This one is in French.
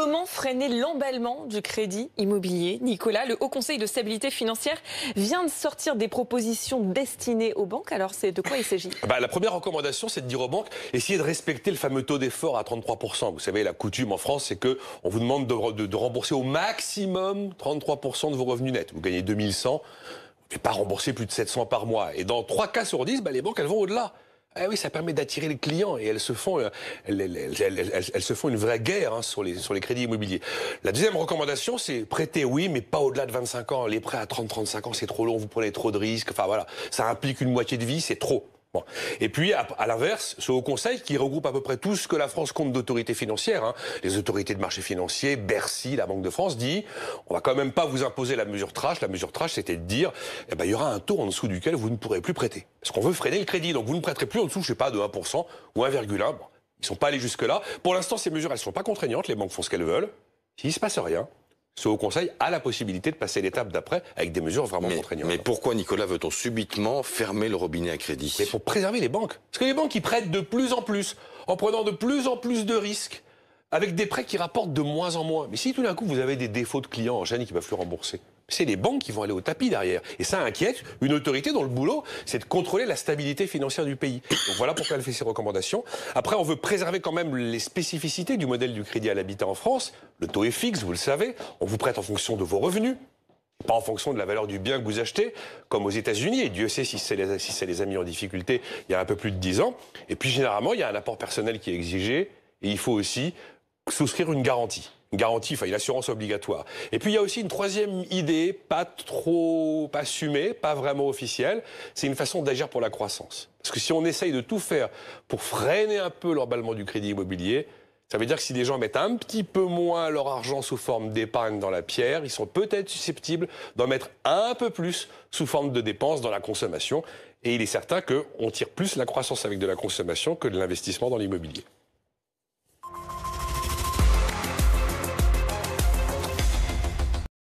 Comment freiner l'emballement du crédit immobilier? Nicolas, le Haut Conseil de stabilité financière vient de sortir des propositions destinées aux banques. Alors, c'est de quoi il s'agit? La première recommandation, c'est de dire aux banques, essayez de respecter le fameux taux d'effort à 33%. Vous savez, la coutume en France, c'est qu'on vous demande de rembourser au maximum 33% de vos revenus nets. Vous gagnez 2100, vous ne pouvez pas rembourser plus de 700 par mois. Et dans 3 cas sur 10, les banques, elles vont au-delà. Ah oui, ça permet d'attirer les clients et elles se font une vraie guerre sur les crédits immobiliers. La deuxième recommandation, c'est prêter, oui, mais pas au-delà de 25 ans. Les prêts à 30-35 ans, c'est trop long, vous prenez trop de risques. Enfin voilà, ça implique une moitié de vie, c'est trop. Bon. Et puis, à l'inverse, ce Haut Conseil qui regroupe à peu près tout ce que la France compte d'autorités financières, les autorités de marché financier, Bercy, la Banque de France, dit on va quand même pas vous imposer la mesure trash. La mesure trash, c'était de dire il y aura un taux en dessous duquel vous ne pourrez plus prêter. Parce qu'on veut freiner le crédit. Donc vous ne prêterez plus en dessous, je sais pas, de 1% ou 1,1. Bon, ils sont pas allés jusque-là. Pour l'instant, ces mesures, elles sont pas contraignantes. Les banques font ce qu'elles veulent. S'il se passe rien, ce Haut Conseil a la possibilité de passer l'étape d'après avec des mesures vraiment contraignantes. Mais pourquoi, Nicolas, veut-on subitement fermer le robinet à crédit? Mais pour préserver les banques. Parce que les banques, ils prêtent de plus en plus, en prenant de plus en plus de risques, avec des prêts qui rapportent de moins en moins. Mais si tout d'un coup, vous avez des défauts de clients en chaîne qui ne peuvent plus rembourser, c'est les banques qui vont aller au tapis derrière. Et ça inquiète une autorité dont le boulot, c'est de contrôler la stabilité financière du pays. Donc voilà pourquoi elle fait ses recommandations. Après, on veut préserver quand même les spécificités du modèle du crédit à l'habitat en France. Le taux est fixe, vous le savez. On vous prête en fonction de vos revenus, pas en fonction de la valeur du bien que vous achetez, comme aux États-Unis. Et Dieu sait si ça les a mis en difficulté il y a un peu plus de 10 ans. Et puis généralement, il y a un apport personnel qui est exigé. Et il faut aussi souscrire une garantie. Une garantie, une assurance obligatoire. Et puis il y a aussi une troisième idée, pas trop assumée, pas vraiment officielle, c'est une façon d'agir pour la croissance. Parce que si on essaye de tout faire pour freiner un peu l'emballement du crédit immobilier, ça veut dire que si les gens mettent un petit peu moins leur argent sous forme d'épargne dans la pierre, ils sont peut-être susceptibles d'en mettre un peu plus sous forme de dépenses dans la consommation. Et il est certain qu'on tire plus la croissance avec de la consommation que de l'investissement dans l'immobilier.